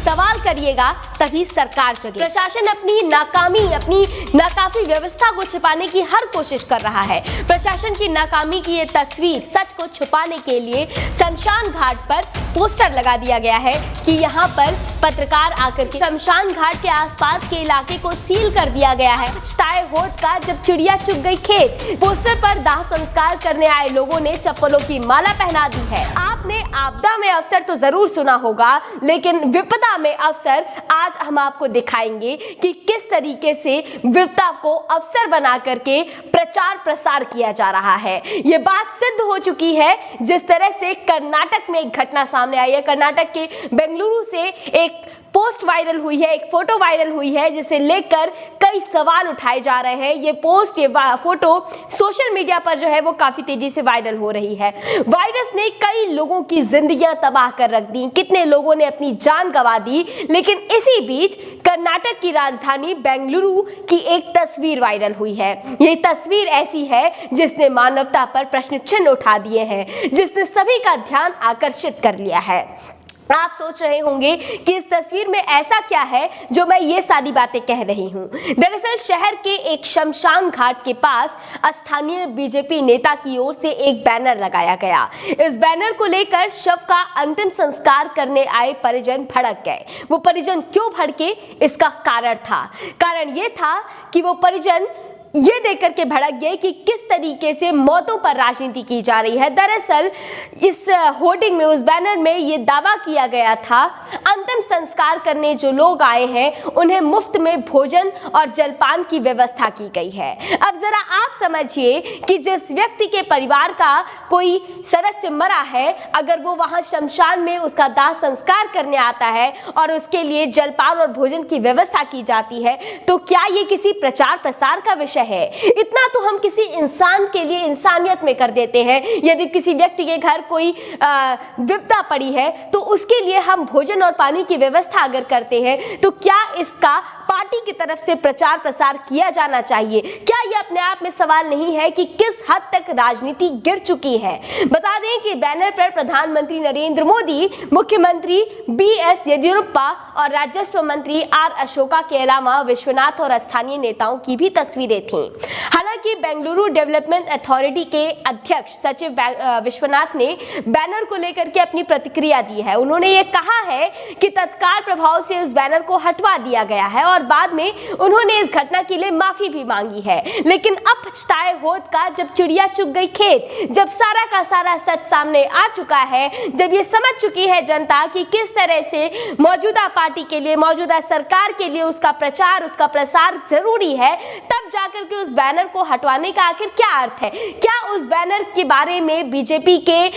सवाल करिएगा तभी सरकार जगे। प्रशासन अपनी नाकामी, अपनी नाकाफी व्यवस्था को छिपाने की हर कोशिश कर रहा है। प्रशासन की नाकामी की ये तस्वीर सच को छुपाने के लिए शमशान घाट पर पोस्टर लगा दिया गया है कि यहाँ पर पत्रकार आकर के शमशान घाट के आसपास के इलाके को सील कर दिया गया है। पछताए होठ का जब चिड़िया चुग गई खेत। पोस्टर पर दाह संस्कार करने आए लोगों ने चप्पलों की माला पहना दी है। आपने आपदा में अवसर तो जरूर सुना होगा, लेकिन विपदा में अवसर आज हम आपको दिखाएंगे कि किस तरीके से विपदा को अवसर बना करके प्रचार प्रसार किया जा रहा है। ये बात सिद्ध हो चुकी है जिस तरह से कर्नाटक में एक घटना सामने आई है। कर्नाटक के बेंगलुरु से एक पोस्ट वायरल हुई है, एक फोटो वायरल हुई है जिसे लेकर कई सवाल उठाए जा रहे हैं। ये पोस्ट, ये फोटो सोशल मीडिया पर जो है वो काफी तेजी से वायरल हो रही है। वायरस ने कई लोगों की जिंदगियां तबाह कर रख दी, कितने लोगों ने अपनी जान गंवा दी। लेकिन इसी बीच कर्नाटक की राजधानी बेंगलुरु की एक तस्वीर वायरल हुई है। ये तस्वीर ऐसी है जिसने मानवता पर प्रश्न चिन्ह उठा दिए हैं, जिसने सभी का ध्यान आकर्षित कर लिया है। आप सोच रहे होंगे कि इस तस्वीर में ऐसा क्या है जो मैं ये सारी बातें कह रही हूँ। दरअसल शहर के एक शमशान घाट के पास स्थानीय बीजेपी नेता की ओर से एक बैनर लगाया गया। इस बैनर को लेकर शव का अंतिम संस्कार करने आए परिजन भड़क गए। वो परिजन क्यों भड़के, इसका कारण ये था कि वो परिजन ये देख करके भड़क गए कि किस तरीके से मौतों पर राजनीति की जा रही है। दरअसल इस होर्डिंग में, उस बैनर में ये दावा किया गया था, अंतिम संस्कार करने जो लोग आए हैं उन्हें मुफ्त में भोजन और जलपान की व्यवस्था की गई है। अब जरा आप समझिए कि जिस व्यक्ति के परिवार का कोई सदस्य मरा है, अगर वो वहां शमशान में उसका दाह संस्कार करने आता है और उसके लिए जलपान और भोजन की व्यवस्था की जाती है, तो क्या ये किसी प्रचार प्रसार का विषय है? इतना तो हम किसी इंसान के लिए इंसानियत में कर देते हैं। यदि किसी व्यक्ति के घर कोई विपदा पड़ी है तो उसके लिए हम भोजन और पानी की व्यवस्था अगर करते हैं, तो क्या इसका पार्टी की तरफ से प्रचार प्रसार किया जाना चाहिए? क्या यह अपने आप में सवाल नहीं है कि किस हद तक राजनीति गिर चुकी है? बता दें कि बैनर पर प्रधानमंत्री नरेंद्र मोदी, मुख्यमंत्री बीएस येदियुरप्पा और राजस्व मंत्री आर अशोका के अलावा विश्वनाथ और स्थानीय नेताओं की भी तस्वीरें थीं। हालांकि बेंगलुरु डेवलपमेंट अथॉरिटी के अध्यक्ष सचिव विश्वनाथ ने बैनर को लेकर के अपनी प्रतिक्रिया दी है। उन्होंने ये कहा है कि तत्काल प्रभाव से उस बैनर को हटवा दिया गया है और बाद में उन्होंने इस घटना के लिए माफी भी मांगी है। लेकिन अब पछताए होठ का जब चिड़िया चुग गई खेत, जब सारा का सारा सच सामने आ चुका है, जब ये समझ चुकी है जनता कि किस तरह से मौजूदा पार्टी के लिए, मौजूदा सरकार के लिए उसका प्रचार, उसका प्रसार जरूरी है, तब जाकर के उस बैनर को हटवाने का आखिर क्या अर्थ है? क्या उस बैनर के बारे में बीजेपी के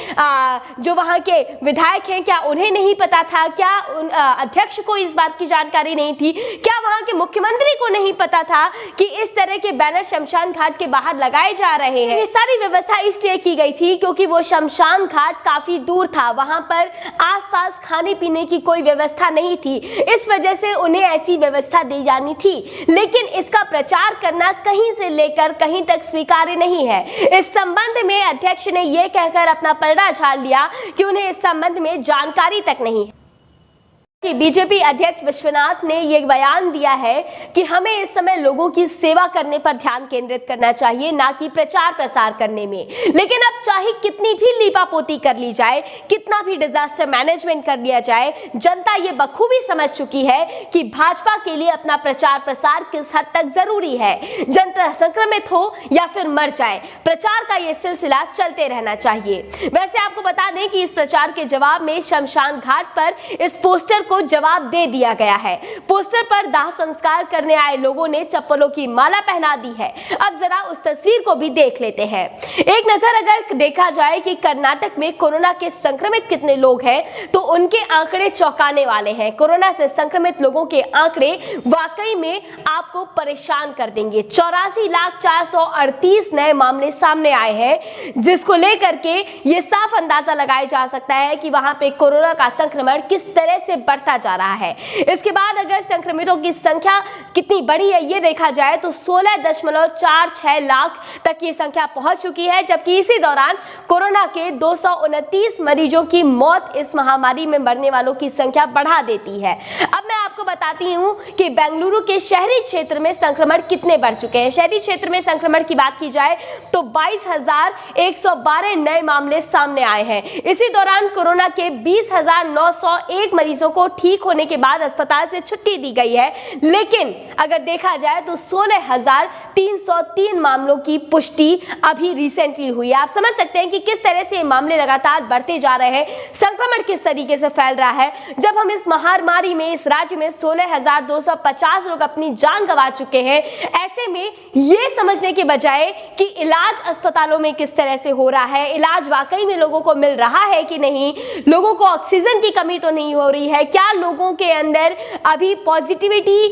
जो वहां के विधायक हैं, क्या उन्हें नहीं पता था? क्या उन अध्यक्ष को इस बात की जानकारी नहीं थी? क्या वहां के मुख्यमंत्री को नहीं पता था कि इस तरह के बैनर शमशान घाट के बाहर लगाए जा रहे हैं? ये सारी व्यवस्था इसलिए की गई थी क्योंकि वो शमशान घाट काफी दूर था, वहां पर आसपास खाने पीने की कोई व्यवस्था नहीं थी, इस वजह से उन्हें ऐसी व्यवस्था दी जानी थी। लेकिन इसका प्रचार करना कहीं से लेकर कहीं तक स्वीकार्य नहीं है। इस संबंध में अध्यक्ष ने यह कहकर अपना पलड़ा झाड़ लिया कि उन्हें इस संबंध में जानकारी तक नहीं है। कि बीजेपी अध्यक्ष विश्वनाथ ने यह बयान दिया है कि हमें इस समय लोगों की सेवा करने पर ध्यान केंद्रित करना चाहिए, ना कि प्रचार प्रसार करने में। लेकिन अब चाहे कितनी भी लीपापोती कर ली जाए, कितना भी डिजास्टर मैनेजमेंट कर लिया जाए, जनता ये बखूबी समझ चुकी है कि भाजपा के लिए अपना प्रचार प्रसार किस हद तक जरूरी है। जनता संक्रमित हो या फिर मर जाए, प्रचार का ये सिलसिला चलते रहना चाहिए। वैसे आपको बता दें कि इस प्रचार के जवाब में शमशान घाट पर इस पोस्टर को जवाब दे दिया गया है। पोस्टर पर दाह संस्कार करने आए लोगों ने चप्पलों की माला पहना दी है। अब जरा उस तस्वीर को भी देख लेते हैं। एक नजर अगर देखा जाए कि कर्नाटक में कोरोना के संक्रमित कितने लोग हैं, तो उनके आंकड़े चौंकाने वाले हैं। कोरोना से संक्रमित लोगों के आंकड़े वाकई में आपको परेशान कर देंगे। 84,438 नए मामले सामने आए हैं, जिसको लेकर के ये साफ अंदाजा लगाया जा सकता है कि वहां पे कोरोना का संक्रमण किस तरह से बढ़ता बढ़ता जा रहा है। इसके बाद अगर संक्रमितों की संख्या कितनी बढ़ी है ये देखा जाए तो 16.46 लाख तक ये संख्या पहुंच चुकी है, जबकि इसी दौरान कोरोना के 229 मरीजों की मौत इस महामारी में मरने वालों की संख्या बढ़ा देती है। अब मैं आपको बताती हूं कि बेंगलुरु के शहरी क्षेत्र में संक्रमण कितने बढ़ चुके हैं। शहरी क्षेत्र में संक्रमण की बात की जाए तो 22,112 नए मामले सामने आए हैं। इसी दौरान कोरोना के 20,901 मरीजों को ठीक होने के बाद अस्पताल से छुट्टी दी गई है, लेकिन अगर देखा जाए तो 16,303 मामलों की पुष्टि अभी रिसेंटली हुई है। आप समझ सकते हैं कि किस तरह से ये मामले लगातार बढ़ते जा रहे हैं, संक्रमण किस तरीके से फैल रहा है। जब हम इस महामारी में इस राज्य में 16,250 लोग अपनी जान गंवा चुके हैं, ऐसे में ये समझने के बजाय कि इलाज अस्पतालों में किस तरह से हो रहा है, इलाज वाकई में लोगों को मिल रहा है कि नहीं, लोगों को ऑक्सीजन की कमी तो नहीं हो रही है, क्या लोगों के अंदर अभी पॉजिटिविटी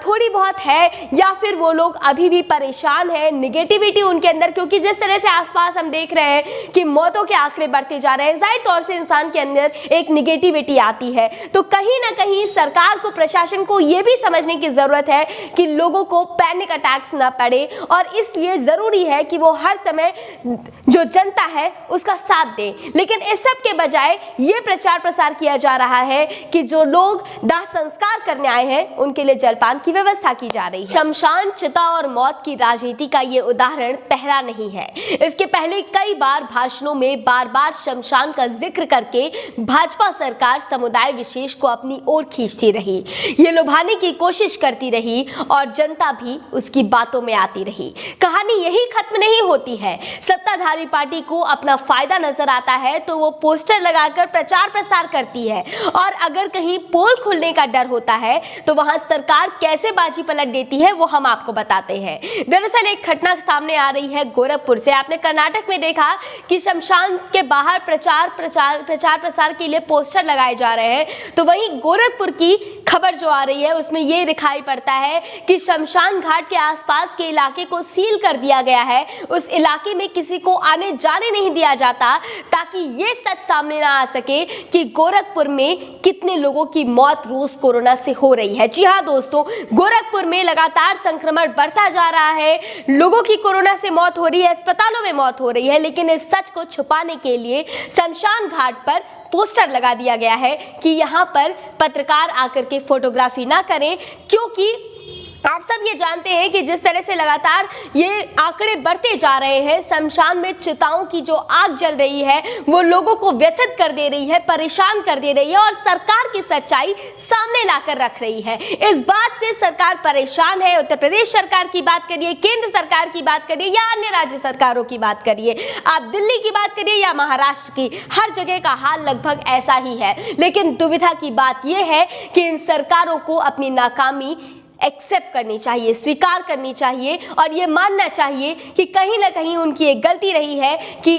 थोड़ी बहुत है या फिर वो लोग अभी भी परेशान है, निगेटिविटी उनके अंदर, क्योंकि जिस तरह से आसपास हम देख रहे हैं कि मौतों के आंकड़े बढ़ते जा रहे हैं, जाहिर तौर से इंसान के अंदर एक निगेटिविटी आती है। तो कहीं ना कहीं सरकार को, प्रशासन को ये भी समझने की जरूरत है कि लोगों को पैनिक अटैक्स ना पड़े, और इसलिए जरूरी है कि वो हर समय जो जनता है उसका साथ दे। लेकिन इस सब के बजाय ये प्रचार प्रसार किया जा रहा है कि जो लोग दाह संस्कार करने आए हैं उनके लिए जलपान की व्यवस्था की जा रही है। शमशान, चिता और मौत की राजनीति का ये उदाहरण पहला नहीं है। इसके पहले कई बार भाषणों में बार बार शमशान का जिक्र करके भाजपा सरकार समुदाय विशेष को अपनी ओर खींचती रही, ये लुभाने की कोशिश करती रही और जनता भी उसकी बातों में आती रही। कहानी यही खत्म नहीं होती है। सत्ताधारी पार्टी को अपना फायदा नजर आता है तो वो पोस्टर लगाकर प्रचार प्रसार करती है, और अगर कहीं पोल खुलने का डर होता है तो वहां सरकार कैसे बाजी पलट देती है वो हम आपको बताते हैं। दरअसल एक घटना सामने आ रही है गोरखपुर से। आपने कर्नाटक में देखा कि शमशान के बाहर प्रचार प्रसार के लिए पोस्टर लगाए जा रहे हैं, तो वहीं गोरखपुर की खबर जो आ रही है उसमें यह दिखाई पड़ता है कि शमशान घाट के आसपास के इलाके को सील कर दिया गया है। उस इलाके में किसी को आने जाने नहीं दिया जाता, ताकि ये सच सामने ना आ सके कि गोरखपुर में कितने लोगों की मौत रोज कोरोना से हो रही है। जी हाँ दोस्तों, गोरखपुर में लगातार संक्रमण बढ़ता जा रहा है, लोगों की कोरोना से मौत हो रही है, अस्पतालों में मौत हो रही है, लेकिन इस सच को छुपाने के लिए शमशान घाट पर पोस्टर लगा दिया गया है कि यहाँ पर पत्रकार आकर के फोटोग्राफी ना करें, क्योंकि आप सब ये जानते हैं कि जिस तरह से लगातार ये आंकड़े बढ़ते जा रहे हैं, शमशान में चिताओं की जो आग जल रही है वो लोगों को व्यथित कर दे रही है, परेशान कर दे रही है और सरकार की सच्चाई सामने लाकर रख रही है। इस बात से सरकार परेशान है। उत्तर प्रदेश सरकार की बात करिए, केंद्र सरकार की बात करिए या अन्य राज्य सरकारों की बात करिए, आप दिल्ली की बात करिए या महाराष्ट्र की, हर जगह का हाल लगभग ऐसा ही है। लेकिन दुविधा की बात यह है कि इन सरकारों को अपनी नाकामी एक्सेप्ट करनी चाहिए, स्वीकार करनी चाहिए और ये मानना चाहिए कि कहीं ना कहीं उनकी एक गलती रही है कि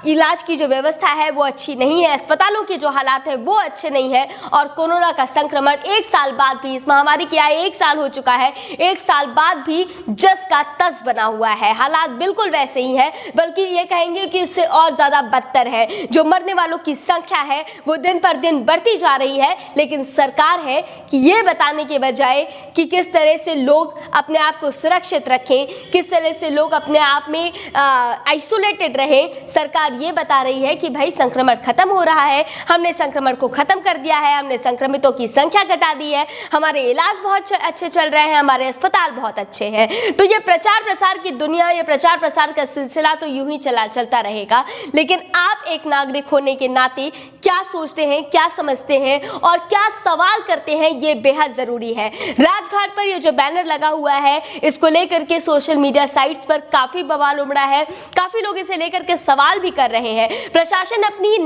इलाज की जो व्यवस्था है वो अच्छी नहीं है, अस्पतालों के जो हालात है वो अच्छे नहीं है, और कोरोना का संक्रमण एक साल बाद भी, इस महामारी के आए 1 साल हो चुका है, 1 साल बाद भी जस का तस बना हुआ है। हालात बिल्कुल वैसे ही है, बल्कि ये कहेंगे कि इससे और ज्यादा बदतर है। जो मरने वालों की संख्या है वो दिन पर दिन बढ़ती जा रही है, लेकिन सरकार है कि ये बताने के बजाय कि किस तरह से लोग अपने आप को सुरक्षित रखें, किस तरह से लोग अपने आप में आइसोलेटेड रहें, सरकार ये बता रही है कि भाई संक्रमण खत्म हो रहा है, हमने संक्रमण को खत्म कर दिया है, हमने संक्रमितों की संख्या घटा दी है, हमारे इलाज बहुत अच्छे चल रहे हैं, हमारे अस्पताल बहुत अच्छे हैं। तो ये प्रचार प्रसार की दुनिया, ये प्रचार प्रसार का सिलसिला तो यूं ही चलता रहेगा। लेकिन आप एक नागरिक होने के नाते क्या सोचते हैं, क्या समझते हैं और क्या सवाल करते हैं, ये बेहद जरूरी है। राजघाट पर ये जो बैनर लगा हुआ है, इसको लेकर के सोशल मीडिया साइट्स पर काफी बवाल उमड़ा है, काफी लोग इसे लेकर के सवाल भी कर रहे हैं। प्रशासन अपनी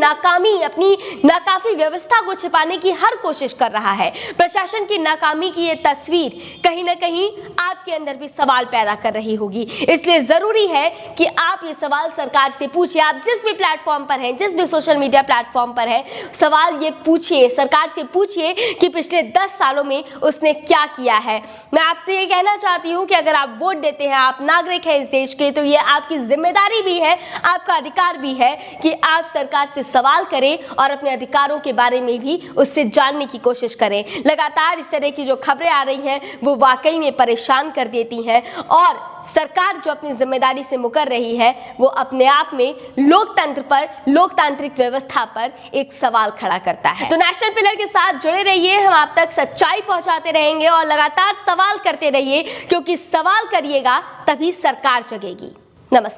नाकाफी व्यवस्था को छिपाने की हर कोशिश कर रहा है। प्रशासन की नाकामी की ये तस्वीर कहीं ना कहीं आपके अंदर भी सवाल पैदा कर रही होगी, इसलिए जरूरी है कि आप ये सवाल सरकार से पूछिए। आप जिस भी प्लेटफॉर्म पर हैं, जिस भी सोशल मीडिया प्लेटफॉर्म पर है, सवाल ये पूछिए, सरकार से पूछिए कि पिछले 10 सालों में उसने क्या किया है। मैं आपसे ये कहना चाहती हूँ कि अगर आप वोट देते हैं, आप नागरिक हैं इस देश के, तो ये आपकी जिम्मेदारी भी है, आपका अधिकार भी है कि आप सरकार से सवाल करें और अपने अधिकारों के बारे में भी उससे जानने की कोशिश करें। लगातार इस तरह की जो खबरें आ रही हैं वो वाकई में परेशान कर देती हैं और सरकार जो अपनी जिम्मेदारी से मुकर रही है वो अपने आप में लोकतंत्र पर, लोकतांत्रिक व्यवस्था पर एक सवाल खड़ा करता है। तो नेशनल पिलर के साथ जुड़े रहिए, हम आप तक सच्चाई पहुंचाते रहेंगे और लगातार सवाल करते रहिए, क्योंकि सवाल करिएगा तभी सरकार जगेगी। नमस्कार।